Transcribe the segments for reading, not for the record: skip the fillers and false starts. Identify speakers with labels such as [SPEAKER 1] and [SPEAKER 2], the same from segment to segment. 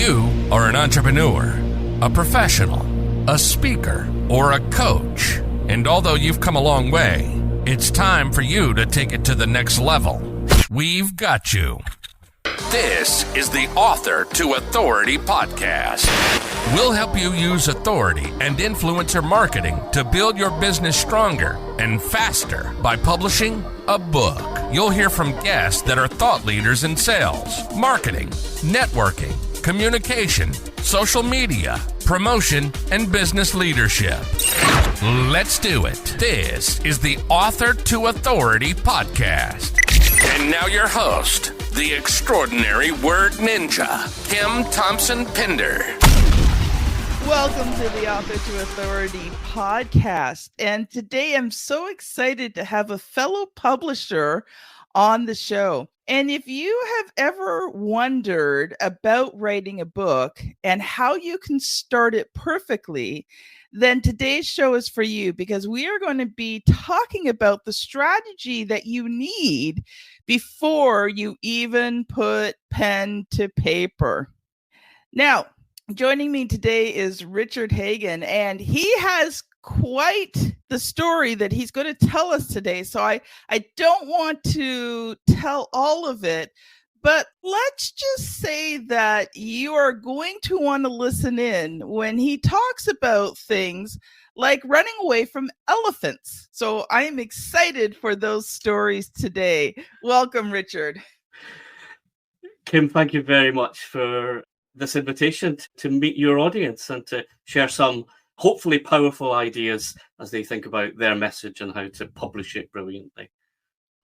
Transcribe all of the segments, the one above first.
[SPEAKER 1] you are an entrepreneur, a professional, a speaker, or a coach, and although you've come a long way, it's time for you to take it to the next level. We've got you. This is the Author to Authority podcast. We'll help you use authority and influencer marketing to build your business stronger and faster by publishing a book. You'll hear from guests that are thought leaders in sales, marketing, networking, communication, social media, promotion, and business leadership. Let's do it. This is the Author to Authority podcast. And now your host, the extraordinary word ninja, Kim Thompson-Pinder.
[SPEAKER 2] Welcome to the Author to Authority podcast. And today I'm so excited to have a fellow publisher on the show. And if you have ever wondered about writing a book and how you can start it perfectly, then today's show is for you, because we are going to be talking about the strategy that you need before you even put pen to paper. Now, joining me today is Richard Hagen, and he has quite the story that he's going to tell us today. So I don't want to tell all of it, but let's just say that you are going to want to listen in when he talks about things like running away from elephants. So I am excited for those stories today. Welcome, Richard.
[SPEAKER 3] Kim, thank you very much for this invitation to meet your audience and to share some hopefully powerful ideas as they think about their message and how to publish it brilliantly.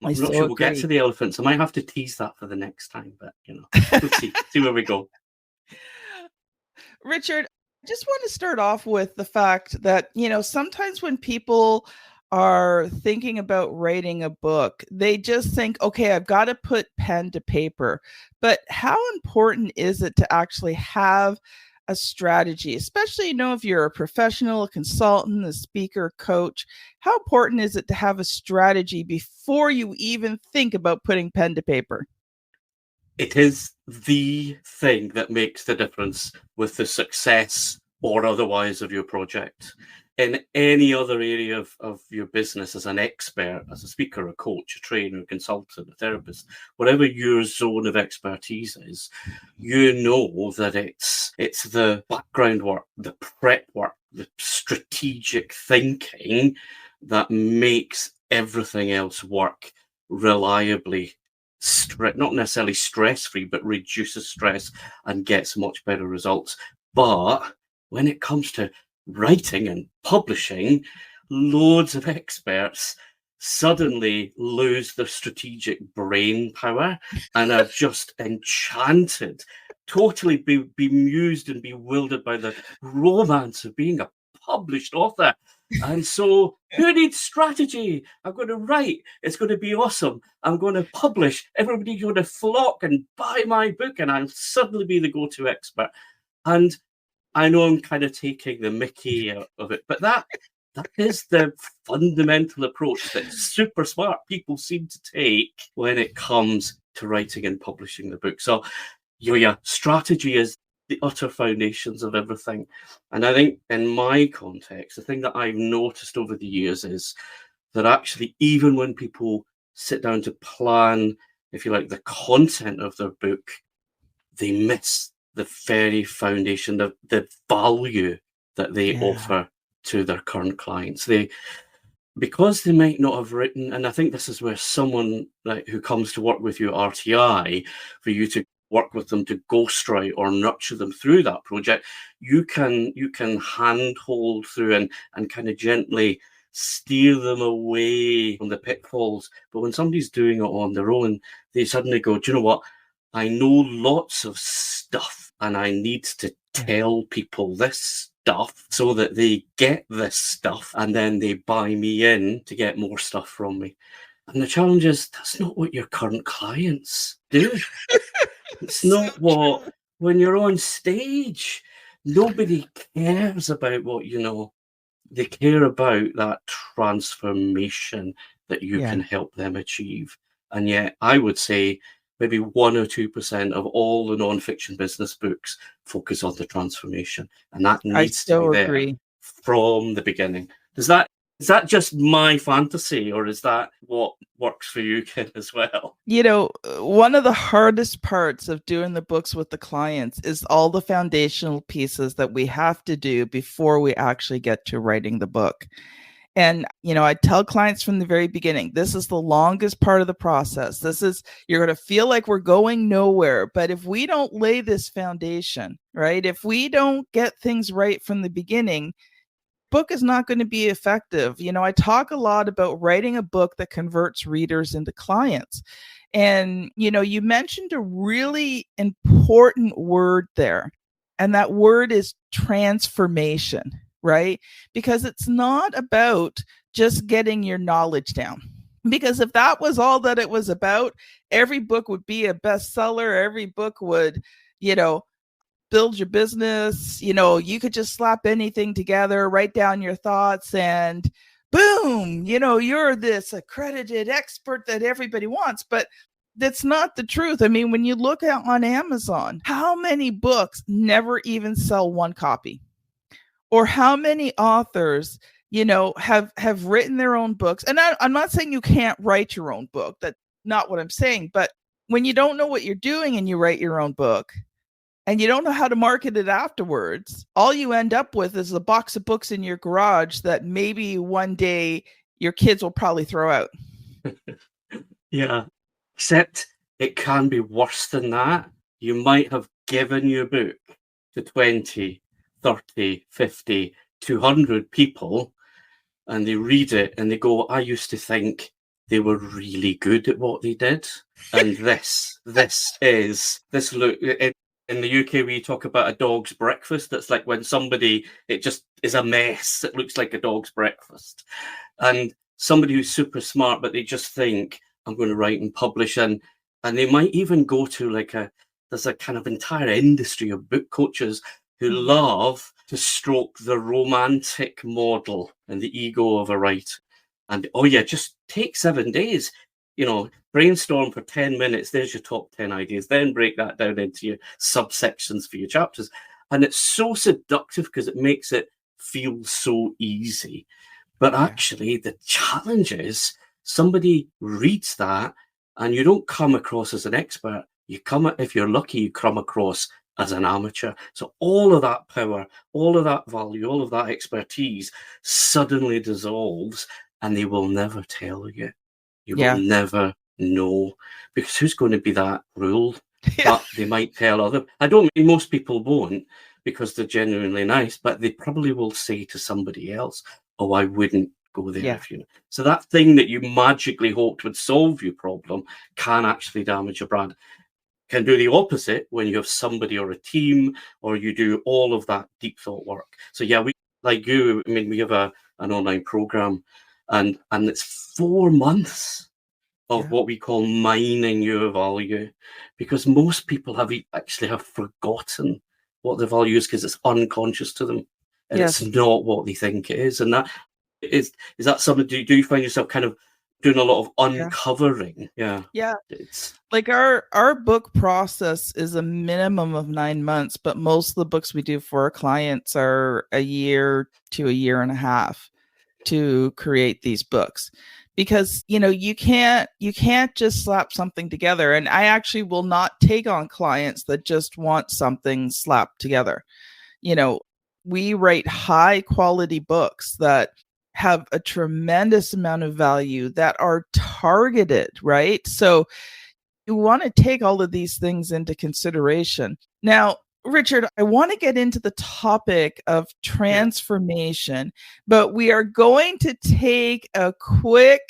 [SPEAKER 3] I'm not sure we'll get to the elephants. I might have to tease that for the next time, but we'll see where we go.
[SPEAKER 2] Richard, I just want to start off with the fact that, sometimes when people are thinking about writing a book, they just think, okay, I've got to put pen to paper. But how important is it to actually have a strategy, especially, if you're a professional, a consultant, a speaker, coach? How important is it to have a strategy before you even think about putting pen to paper?
[SPEAKER 3] It is the thing that makes the difference with the success or otherwise of your project. In any other area of your business, as an expert, as a speaker, a coach, a trainer, a consultant, a therapist, whatever your zone of expertise is, you know that it's the background work, the prep work, the strategic thinking that makes everything else work reliably, not necessarily stress-free, but reduces stress and gets much better results. But when it comes to writing and publishing, loads of experts suddenly lose their strategic brain power and are just enchanted, totally bemused and bewildered by the romance of being a published author. And so, who needs strategy? I'm going to write. It's going to be awesome. I'm going to publish. Everybody's going to flock and buy my book, and I'll suddenly be the go-to expert. And I know I'm kind of taking the mickey out of it, but that is the fundamental approach that super smart people seem to take when it comes to writing and publishing the book. So, strategy is the utter foundations of everything. And I think in my context, the thing that I've noticed over the years is that actually, even when people sit down to plan, if you like, the content of their book, they miss the very foundation, the value that they offer to their current clients. Because they might not have written, and I think this is where someone who comes to work with you, RTI, for you to work with them to ghostwrite or nurture them through that project, you can handhold through and kind of gently steer them away from the pitfalls. But when somebody's doing it on their own, they suddenly go, do you know what? I know lots of stuff and I need to tell people this stuff so that they get this stuff and then they buy me in to get more stuff from me. And the challenge is that's not what your current clients do. It's not what, when you're on stage, nobody cares about what you know. They care about that transformation that you can help them achieve. And yet I would say maybe 1 or 2% of all the non-fiction business books focus on the transformation, and that
[SPEAKER 2] I
[SPEAKER 3] needs to be
[SPEAKER 2] so
[SPEAKER 3] there
[SPEAKER 2] agree.
[SPEAKER 3] from the beginning. Is that just my fantasy, or is that what works for you, Ken, as well?
[SPEAKER 2] One of the hardest parts of doing the books with the clients is all the foundational pieces that we have to do before we actually get to writing the book. And, I tell clients from the very beginning, this is the longest part of the process. You're going to feel like we're going nowhere. But if we don't lay this foundation, right, if we don't get things right from the beginning, book is not going to be effective. I talk a lot about writing a book that converts readers into clients. And, you mentioned a really important word there. And that word is transformation, right? Because it's not about just getting your knowledge down. Because if that was all that it was about, every book would be a bestseller. Every book would, build your business. You could just slap anything together, write down your thoughts, and boom, you're this accredited expert that everybody wants. But that's not the truth. I mean, when you look at on Amazon, how many books never even sell one copy? Or how many authors, have written their own books? And I'm not saying you can't write your own book. That's not what I'm saying. But when you don't know what you're doing and you write your own book and you don't know how to market it afterwards, all you end up with is a box of books in your garage that maybe one day your kids will probably throw out.
[SPEAKER 3] Yeah, except it can be worse than that. You might have given your book to 20, 30, 50, 200 people, and they read it and they go, I used to think they were really good at what they did. And this look, in the UK, we talk about a dog's breakfast. That's like when it just is a mess. It looks like a dog's breakfast. And somebody who's super smart, but they just think, I'm going to write and publish. And they might even go to there's a kind of entire industry of book coaches who love to stroke the romantic model and the ego of a writer. And, just take 7 days, brainstorm for 10 minutes. There's your top 10 ideas. Then break that down into your subsections for your chapters. And it's so seductive because it makes it feel so easy. But actually, the challenge is somebody reads that and you don't come across as an expert. If you're lucky, you come across as an amateur. So all of that power, all of that value, all of that expertise suddenly dissolves, and they will never tell you. You will never know, because who's going to be that ruled? But they might tell other. I don't mean most people won't, because they're genuinely nice, but they probably will say to somebody else, oh, I wouldn't go there if you know. So that thing that you magically hoped would solve your problem can actually damage your brand. Can do the opposite when you have somebody or a team, or you do all of that deep thought work. So we, like you, we have an online program, and it's 4 months of what we call mining your value, because most people have forgotten what the value is because it's unconscious to them, and it's not what they think it is. And that is that something? Do you find yourself kind of doing a lot of uncovering? It's
[SPEAKER 2] like our book process is a minimum of 9 months, but most of the books we do for our clients are a year to a year and a half to create these books, because you can't just slap something together. And I actually will not take on clients that just want something slapped together. We write high quality books that have a tremendous amount of value, that are targeted, right? So you want to take all of these things into consideration. Now, Richard, I want to get into the topic of transformation, but we are going to take a quick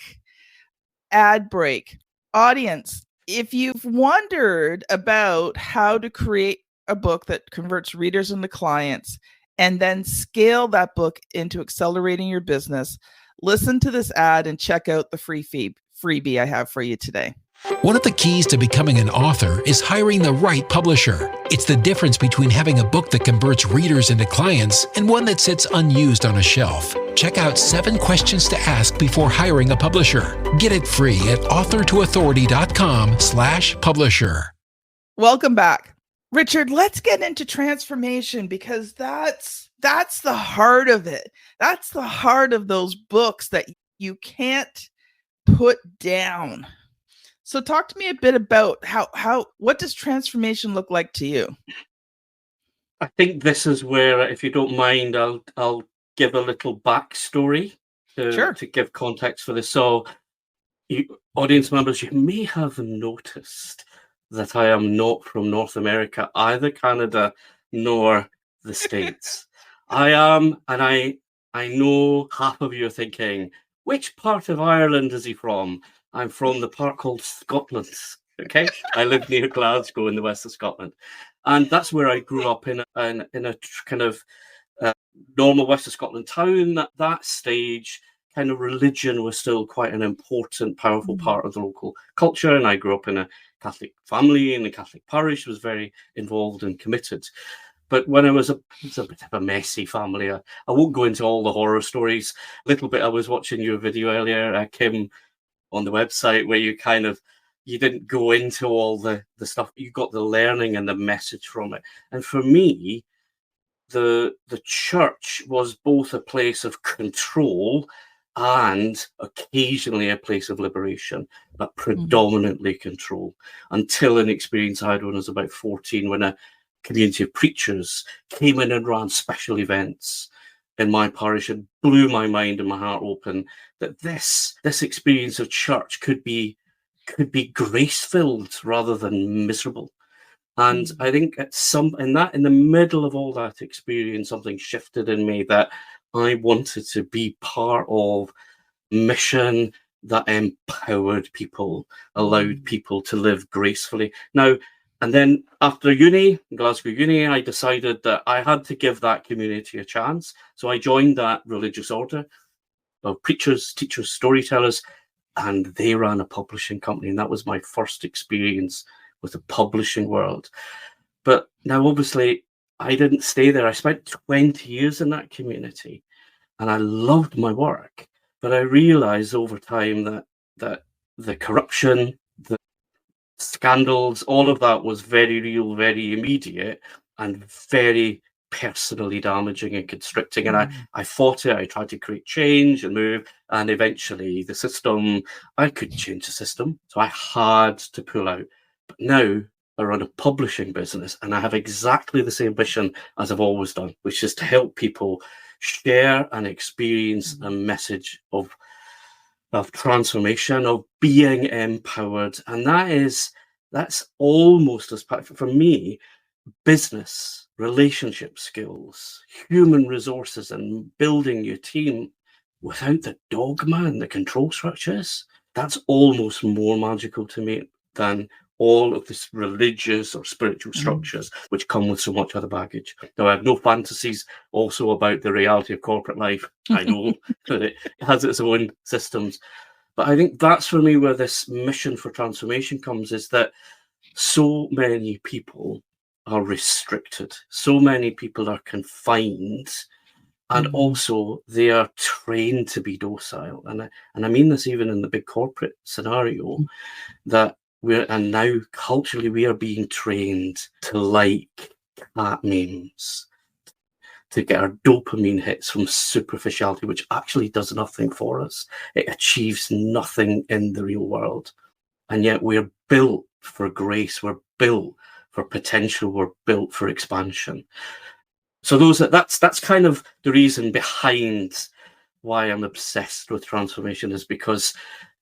[SPEAKER 2] ad break. Audience, if you've wondered about how to create a book that converts readers into clients and then scale that book into accelerating your business, listen to this ad and check out the freebie I have for you today.
[SPEAKER 4] One of the keys to becoming an author is hiring the right publisher. It's the difference between having a book that converts readers into clients and one that sits unused on a shelf. Check out 7 questions to ask before hiring a publisher. Get it free at authortoauthority.com/publisher.
[SPEAKER 2] Welcome back. Richard, let's get into transformation, because that's the heart of it. That's the heart of those books that you can't put down. So talk to me a bit about what does transformation look like to you?
[SPEAKER 3] I think this is where, if you don't mind, I'll give a little backstory to give context for this. So, audience members, you may have noticed that I am not from North America, either Canada nor the States. I am, and I know half of you are thinking, which part of Ireland is he from? I'm from the part called Scotland. Okay, I live near Glasgow in the west of Scotland, and that's where I grew up in a kind of normal west of Scotland town. At that stage, kind of religion was still quite an important, powerful part of the local culture, and I grew up in a Catholic family, and the Catholic parish was very involved and committed. But when it was a bit of a messy family, I won't go into all the horror stories. A little bit, I was watching your video earlier, Kim, on the website, where you didn't go into all the stuff. You got the learning and the message from it. And for me, the church was both a place of control and occasionally a place of liberation, but predominantly control, until an experience I had when I was about 14, when a community of preachers came in and ran special events in my parish, and blew my mind and my heart open that this experience of church could be grace-filled rather than miserable. And I think in the middle of all that experience, something shifted in me, that I wanted to be part of mission that empowered people, allowed people to live gracefully. Now, and then after Glasgow Uni, I decided that I had to give that community a chance. So I joined that religious order of preachers, teachers, storytellers, and they ran a publishing company. And that was my first experience with the publishing world. But now, obviously, I didn't stay there. I spent 20 years in that community, and I loved my work. But I realized over time that the corruption, the scandals, all of that was very real, very immediate, and very personally damaging and constricting. And I fought it. I tried to create change and move, and eventually I could change the system. So I had to pull out. But now I run a publishing business, and I have exactly the same mission as I've always done, which is to help people share and experience a message of transformation, of being empowered. And that's almost as powerful for me. Business, relationship skills, human resources, and building your team without the dogma and the control structures, that's almost more magical to me than all of this religious or spiritual structures which come with so much other baggage. Now, I have no fantasies also about the reality of corporate life. I know that it has its own systems. But I think that's for me where this mission for transformation comes, is that so many people are restricted. So many people are confined, and also they are trained to be docile. And I mean this even in the big corporate scenario, that now culturally we are being trained to like cat memes, to get our dopamine hits from superficiality, which actually does nothing for us. It achieves nothing in the real world. And yet we're built for grace, we're built for potential, we're built for expansion. So that's kind of the reason behind why I'm obsessed with transformation, is because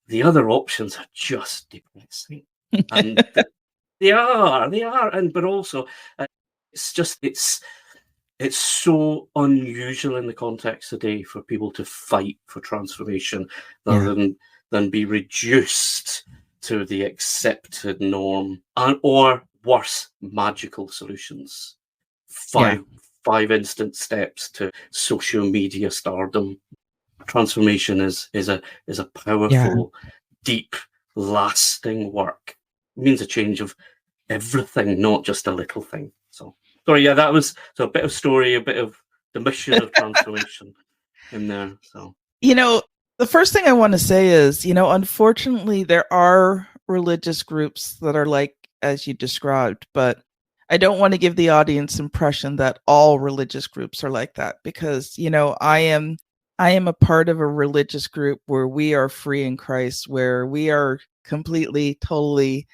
[SPEAKER 3] the other options are just depressing. And they are, but also it's so unusual in the context today for people to fight for transformation rather than be reduced to the accepted norm, or worse, magical solutions. Five instant steps to social media stardom. Transformation is a powerful, deep, lasting work. It means a change of everything, not just a little thing. So sorry, that was a bit of story, a bit of the mission of transformation. in there. So,
[SPEAKER 2] the first thing I want to say is, unfortunately, there are religious groups that are like as you described, but I don't want to give the audience impression that all religious groups are like that, because I am a part of a religious group where we are free in Christ, where we are completely, totally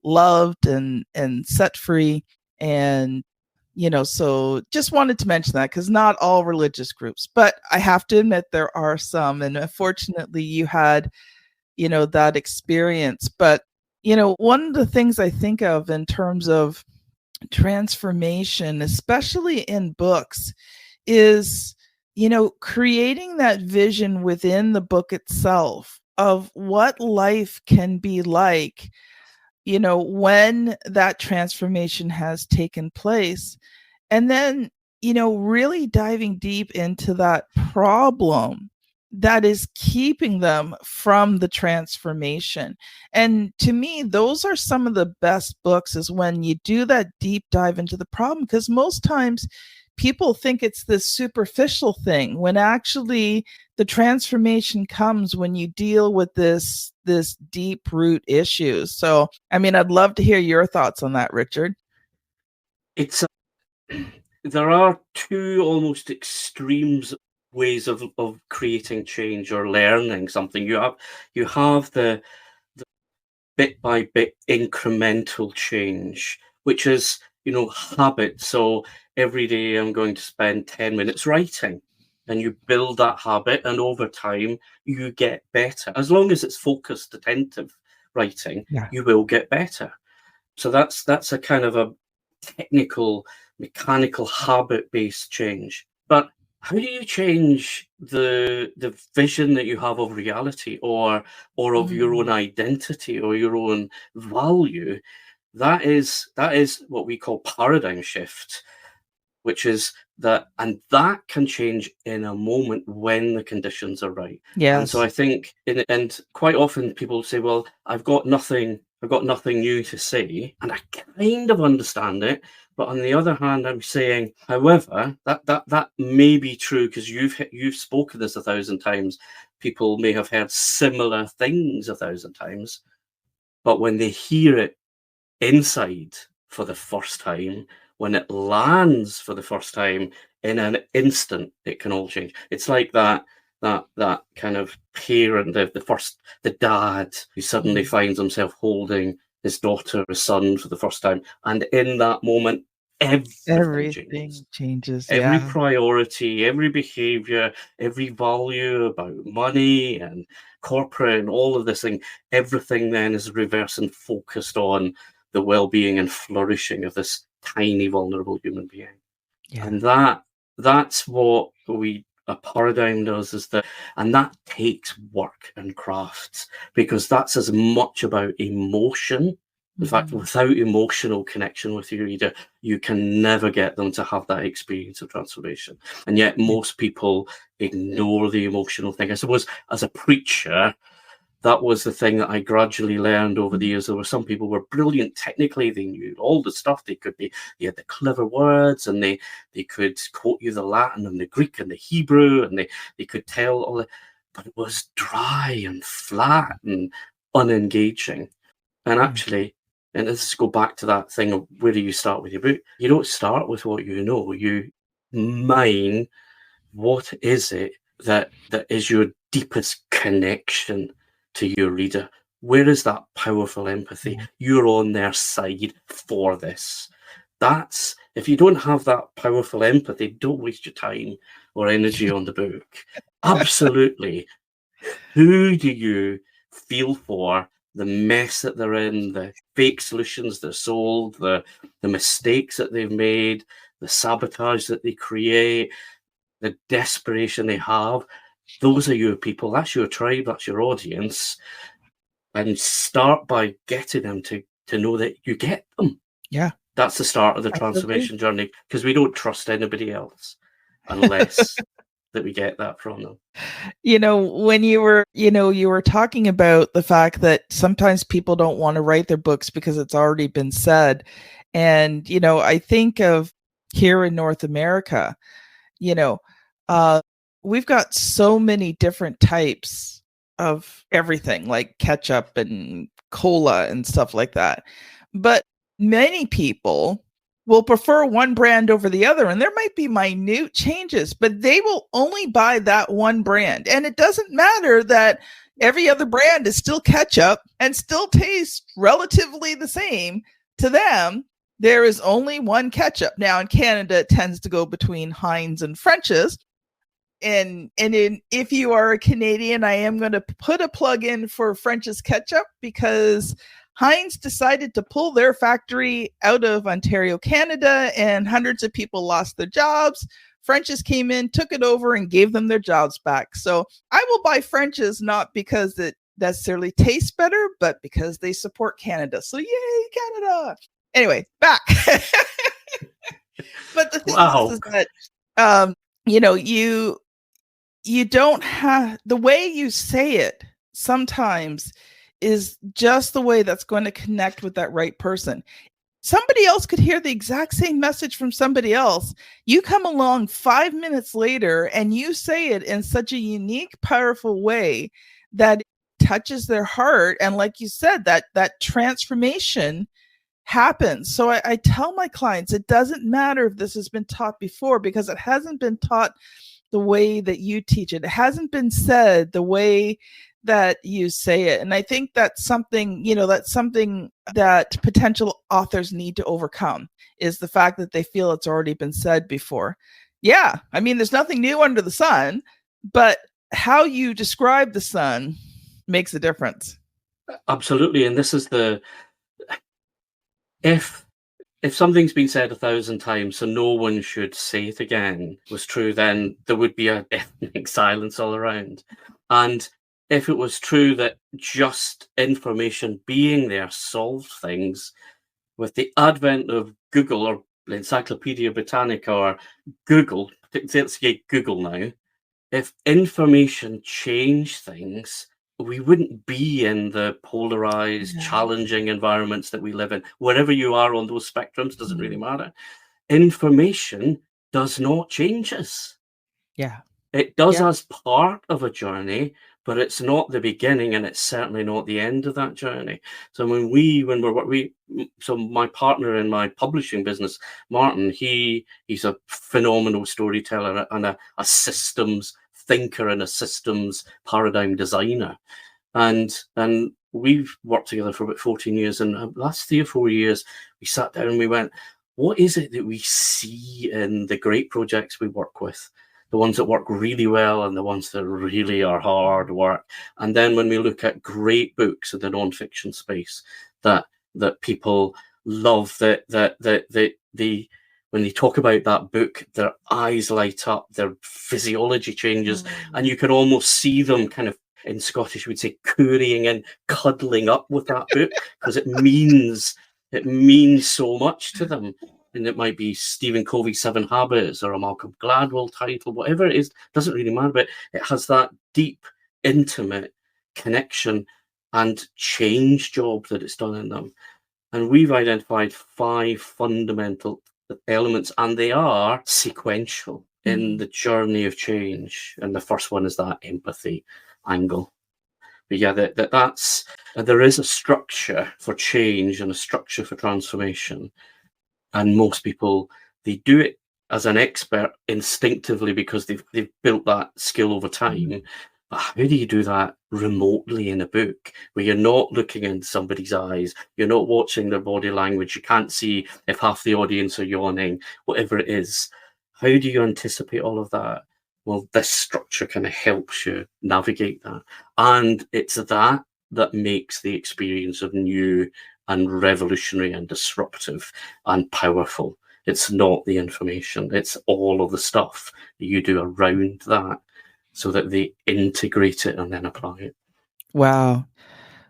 [SPEAKER 2] loved and set free. And so just wanted to mention that, because not all religious groups, but I have to admit there are some, and unfortunately you had that experience. But one of the things I think of in terms of transformation, especially in books, is creating that vision within the book itself of what life can be like when that transformation has taken place. And then really diving deep into that problem that is keeping them from the transformation. And to me, those are some of the best books, is when you do that deep dive into the problem, because most times people think it's this superficial thing, when actually the transformation comes when you deal with this deep root issues. So, I'd love to hear your thoughts on that, Richard.
[SPEAKER 3] it's there are two almost extremes ways of creating change or learning something. You have the bit by bit incremental change, which is habit. So every day I'm going to spend 10 minutes writing, and you build that habit, and over time you get better. As long as it's focused, attentive writing, you will get better. So that's a kind of a technical, mechanical, habit-based change. But how do you change the vision that you have of reality, or of your own identity or your own value? That is what we call paradigm shift, which is that, and that can change in a moment when the conditions are right.
[SPEAKER 2] Yes.
[SPEAKER 3] And so I think, and quite often people say, well, I've got nothing new to say, and I kind of understand it. But on the other hand, I'm saying, however, that may be true, because you've spoken this 1,000 times. People may have heard similar things 1,000 times, but when they hear it inside for the first time, when it lands for the first time, in an instant, it can all change. It's like that kind of parent, the dad who suddenly finds himself holding his daughter or son for the first time, and in that moment, everything changes. Every priority, every behavior, every value about money and corporate and all of this thing, everything then is reversed and focused on the well-being and flourishing of this tiny, vulnerable human being. And that's what a paradigm does, and that takes work and crafts, because that's as much about emotion. In fact, without emotional connection with your reader, you can never get them to have that experience of transformation. And yet most people ignore the emotional thing. I suppose as a preacher, that was the thing that I gradually learned over the years. There were some people who were brilliant technically. They knew all the stuff. They had the clever words, and they could quote you the Latin and the Greek and the Hebrew, and they could tell all that, but it was dry and flat and unengaging. And actually, and let's go back to that thing of, where do you start with your book? You don't start with what you know. You mine, what is it that is your deepest connection to your reader? Where is that powerful empathy? You're on their side for this. That's, if you don't have that powerful empathy, don't waste your time or energy on the book. Absolutely. Who do you feel for? The mess that they're in, the fake solutions they're sold, the mistakes that they've made, the sabotage that they create, the desperation they have. Those are your people. That's your tribe. That's your audience. And start by getting them to know that you get them. Yeah. That's the start of the transformation journey, because we don't trust anybody else unless that we get that from them.
[SPEAKER 2] When you were talking about the fact that sometimes people don't want to write their books because it's already been said. And, I think of here in North America, we've got so many different types of everything, like ketchup and cola and stuff like that. But many people will prefer one brand over the other, and there might be minute changes, but they will only buy that one brand. And it doesn't matter that every other brand is still ketchup and still tastes relatively the same to them. There is only one ketchup. Now in Canada, it tends to go between Heinz and French's. If you are a Canadian, I am going to put a plug in for French's ketchup, because Heinz decided to pull their factory out of Ontario, Canada, and hundreds of people lost their jobs. French's came in, took it over, and gave them their jobs back. So I will buy French's not because it necessarily tastes better, but because they support Canada. So yay, Canada! Anyway, back. But the thing is that you don't have, the way you say it sometimes is just the way that's going to connect with that right person. Somebody else could hear the exact same message from somebody else. You come along 5 minutes later and you say it in such a unique, powerful way that it touches their heart. And like you said, that transformation happens. So I tell my clients, it doesn't matter if this has been taught before, because it hasn't been taught the way that you teach it. It hasn't been said the way that you say it. And I think that's something that potential authors need to overcome, is the fact that they feel it's already been said before. Yeah, I mean, there's nothing new under the sun, but how you describe the sun makes a difference.
[SPEAKER 3] Absolutely. And this is if something's been said 1,000 times, so no one should say it again, was true, then there would be a deafening silence all around. And if it was true that just information being there solved things, with the advent of Google or Encyclopedia Britannica or Google, let's get Google now, if information changed things, we wouldn't be in the polarized, challenging environments that we live in. Wherever you are on those spectrums, doesn't really matter. Information does not change us.
[SPEAKER 2] Yeah.
[SPEAKER 3] It does as part of a journey, but it's not the beginning, and it's certainly not the end of that journey. So so my partner in my publishing business, Martin, he's a phenomenal storyteller and a systems thinker and a systems paradigm designer. And we've worked together for about 14 years. And the last 3 or 4 years, we sat down and we went, what is it that we see in the great projects we work with? The ones that work really well and the ones that really are hard work. And then when we look at great books in the nonfiction space that people love, when they talk about that book, their eyes light up, their physiology changes, and you can almost see them kind of, in Scottish we'd say, currying and cuddling up with that book, because it means so much to them. And it might be Stephen Covey's 7 Habits or a Malcolm Gladwell title, whatever it is, doesn't really matter, but it has that deep, intimate connection and change job that it's done in them. And we've identified 5 fundamental elements, and they are sequential in the journey of change. And the first one is that empathy angle. But yeah, there is a structure for change and a structure for transformation. And most people, they do it as an expert instinctively because they've built that skill over time. But how do you do that remotely in a book where you're not looking in somebody's eyes, you're not watching their body language, you can't see if half the audience are yawning, whatever it is? How do you anticipate all of that? Well, this structure kind of helps you navigate that. And it's that makes the experience of new and revolutionary and disruptive and powerful. It's not the information, it's all of the stuff that you do around that so that they integrate it and then apply it.
[SPEAKER 2] Wow.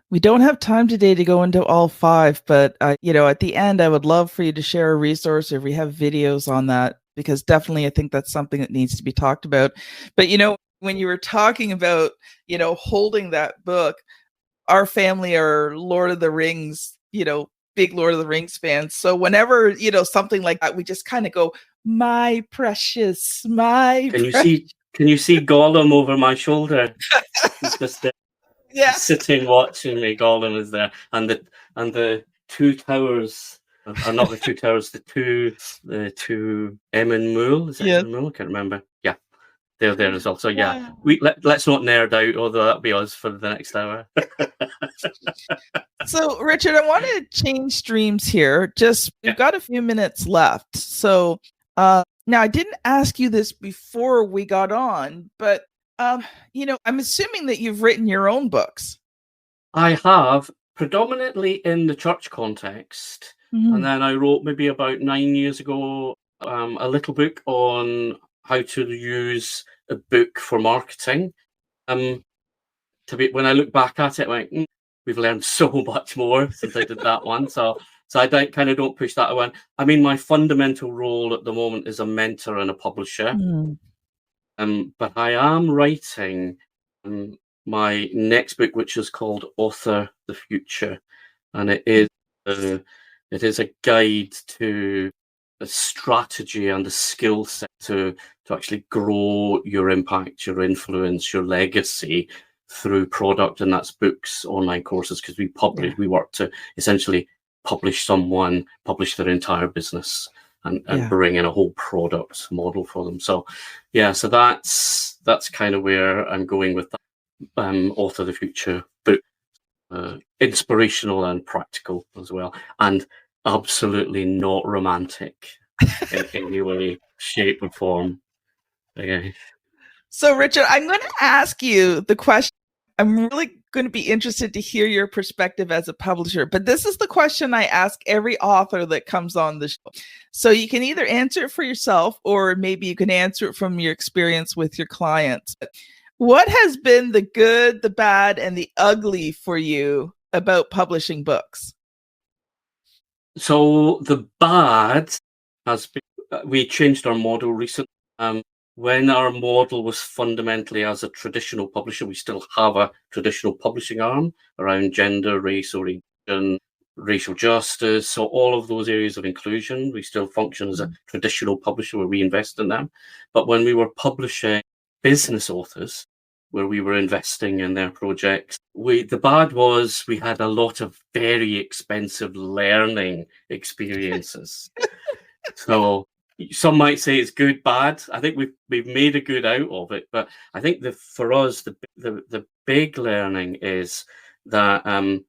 [SPEAKER 2] We don't have time today to go into all 5, but at the end, I would love for you to share a resource, or if we have videos on that, because definitely I think that's something that needs to be talked about. But, when you were talking about, holding that book, our family are Lord of the Rings, big Lord of the Rings fans. So whenever, something like that, we just kind of go, my precious, my
[SPEAKER 3] Can
[SPEAKER 2] precious.
[SPEAKER 3] Can you see Gollum over my shoulder? He's just there,
[SPEAKER 2] Yeah.
[SPEAKER 3] sitting watching me. Gollum is there, and the two towers are not the two towers. The two Emin Mool. Is it
[SPEAKER 2] Yes.
[SPEAKER 3] Emin Mool? I can't remember. Yeah, they're there as well. So yeah,
[SPEAKER 2] Wow.
[SPEAKER 3] let's not nerd out, although that'll be us for the next hour.
[SPEAKER 2] So, Richard, I want to change streams here. We've got a few minutes left. So, now I didn't ask you this before we got on, but I'm assuming that you've written your own books.
[SPEAKER 3] I have, predominantly in the church context, and then I wrote maybe about 9 years ago a little book on how to use a book for marketing. When I look back at it, I went, we've learned so much more since I did that one. So I don't push that one. I mean, my fundamental role at the moment is a mentor and a publisher. But I am writing my next book, which is called Author the Future, and it is a guide to a strategy and a skill set to actually grow your impact, your influence, your legacy through product, and that's books, online courses, because we work to essentially publish their entire business and bring in a whole product model for them. So that's kind of where I'm going with that Author the Future book. Inspirational and practical as well, and absolutely not romantic in any way, shape, or form. Okay.
[SPEAKER 2] So, Richard, I'm going to ask you the question. I'm really going to be interested to hear your perspective as a publisher, but this is the question I ask every author that comes on the show. So you can either answer it for yourself, or maybe you can answer it from your experience with your clients. What has been the good, the bad, and the ugly for you about publishing books?
[SPEAKER 3] So the bad has been, we changed our model recently. When our model was fundamentally as a traditional publisher, we still have a traditional publishing arm around gender, race, origin, racial justice. So all of those areas of inclusion, we still function as a traditional publisher where we invest in them. But when we were publishing business authors, where we were investing in their projects, the bad was we had a lot of very expensive learning experiences. So some might say it's good, bad. I think we've made a good out of it, but I think for us the big learning is that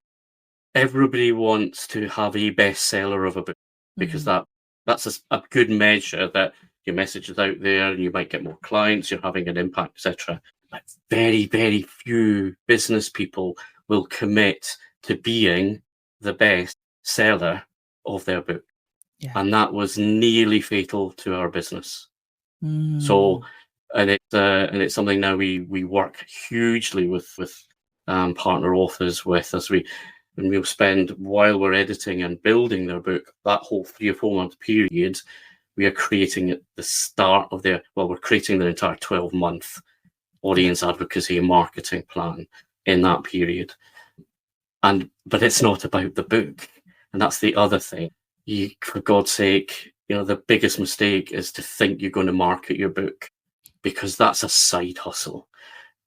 [SPEAKER 3] everybody wants to have a bestseller of a book, because that's a good measure that your message is out there and you might get more clients, you're having an impact, etc. But very, very few business people will commit to being the best seller of their book. Yeah. And that was nearly fatal to our business. So, and it's something now we work hugely with partner authors with, and we'll spend, while we're editing and building their book, that whole 3 or 4 month period, we are creating at the start of we're creating their entire 12-month audience advocacy and marketing plan in that period. But it's not about the book. And that's the other thing. For God's sake, the biggest mistake is to think you're going to market your book, because that's a side hustle.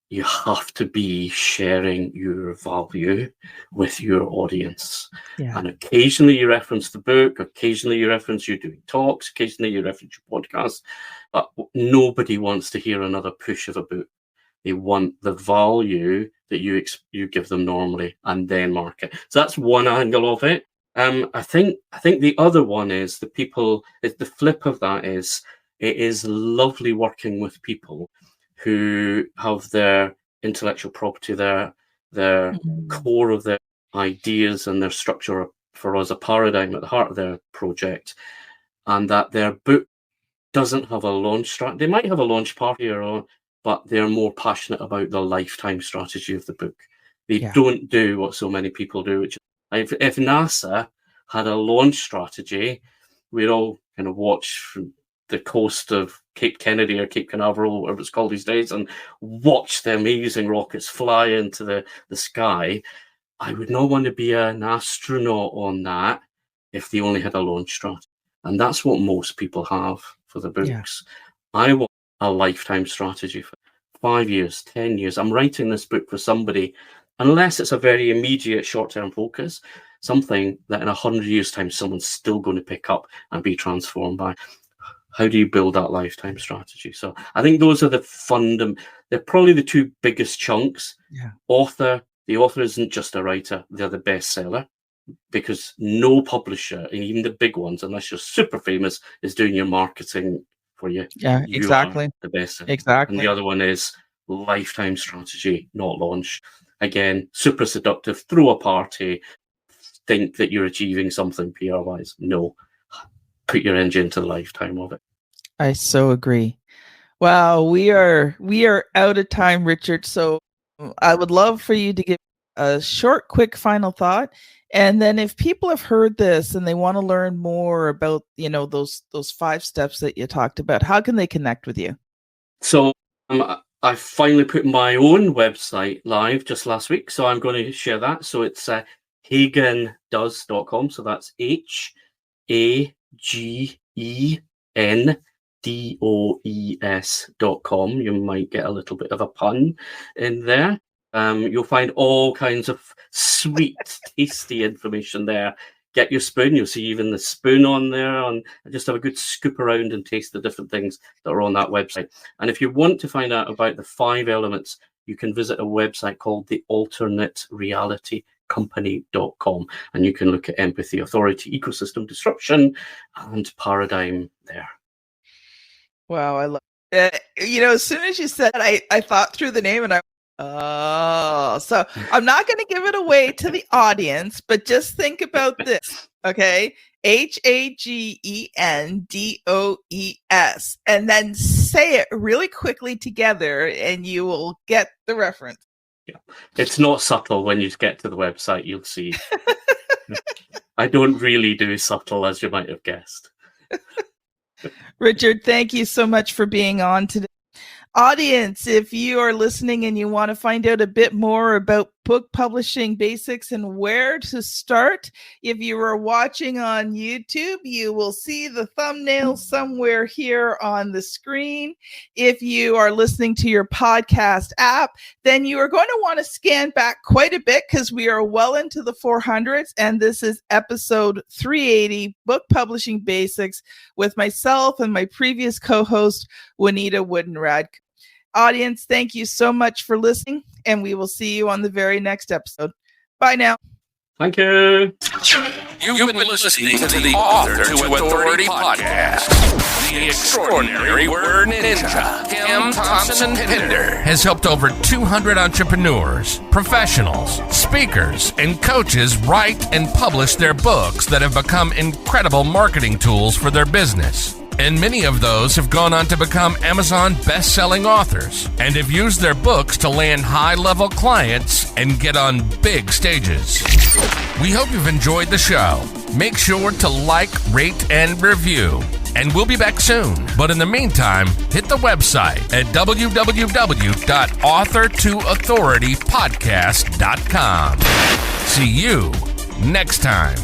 [SPEAKER 3] You have to be sharing your value with your audience. Yeah. And occasionally you reference the book, occasionally you reference you doing talks, occasionally you reference your podcast, but nobody wants to hear another push of a book. They want the value that you give them normally and then market. So that's one angle of it. I think the other one is the flip of that is, it is lovely working with people who have their intellectual property, their core of their ideas and their structure, for us, a paradigm at the heart of their project, and that their book doesn't have a launch strategy. They might have a launch party but they're more passionate about the lifetime strategy of the book. They don't do what so many people do, which if NASA had a launch strategy, we'd all kind of watch from the coast of Cape Kennedy or Cape Canaveral, whatever it's called these days, and watch the amazing rockets fly into the sky. I would not want to be an astronaut on that if they only had a launch strategy. And that's what most people have for the books. I want a lifetime strategy for 5 years, 10 years. I'm writing this book for somebody, unless it's a very immediate short-term focus, something that in 100 years' time, someone's still going to pick up and be transformed by. How do you build that lifetime strategy? So I think those are they're probably the two biggest chunks.
[SPEAKER 2] Yeah.
[SPEAKER 3] The author isn't just a writer, they're the bestseller, because no publisher, and even the big ones, unless you're super famous, is doing your marketing for you.
[SPEAKER 2] Yeah,
[SPEAKER 3] You
[SPEAKER 2] exactly.
[SPEAKER 3] are the bestseller.
[SPEAKER 2] Exactly.
[SPEAKER 3] And the other one is lifetime strategy, not launch. Again, super seductive, throw a party, think that you're achieving something PR-wise. No, put your engine to the lifetime of it.
[SPEAKER 2] I so agree. Wow, we are out of time, Richard. So I would love for you to give a short, quick final thought. And then if people have heard this and they want to learn more about, those 5 steps that you talked about, how can they connect with you?
[SPEAKER 3] So I finally put my own website live just last week. So I'm going to share that. So it's hagendoes.com. So that's HAGENDOES.com. You might get a little bit of a pun in there. You'll find all kinds of sweet, tasty information there. Get your spoon. You'll see even the spoon on there. And just have a good scoop around and taste the different things that are on that website. And if you want to find out about the 5 elements, you can visit a website called the alternaterealitycompany.com. And you can look at empathy, authority, ecosystem disruption, and paradigm there.
[SPEAKER 2] Wow, I love it. As soon as you said it, I thought through the name and so I'm not going to give it away to the audience, but just think about this, okay? HAGENDOES, and then say it really quickly together, and you will get the reference.
[SPEAKER 3] Yeah, it's not subtle. When you get to the website, you'll see. I don't really do subtle, as you might have guessed.
[SPEAKER 2] Richard, thank you so much for being on today. Audience, if you are listening and you want to find out a bit more about book publishing basics and where to start, if you are watching on YouTube, you will see the thumbnail somewhere here on the screen. If you are listening to your podcast app, then you are going to want to scan back quite a bit because we are well into the 400s, and this is episode 380, Book Publishing Basics, with myself and my previous co-host, Juanita Woodenrad. Audience, thank you so much for listening, and we will see you on the very next episode. Bye now.
[SPEAKER 3] Thank you.
[SPEAKER 1] You've been listening to the Author to Authority podcast. The extraordinary word ninja, Thompson-Pinder, has helped over 200 entrepreneurs, professionals, speakers, and coaches write and publish their books that have become incredible marketing tools for their business. And many of those have gone on to become Amazon best-selling authors and have used their books to land high-level clients and get on big stages. We hope you've enjoyed the show. Make sure to like, rate, and review. And we'll be back soon. But in the meantime, hit the website at www.authortoauthoritypodcast.com. See you next time.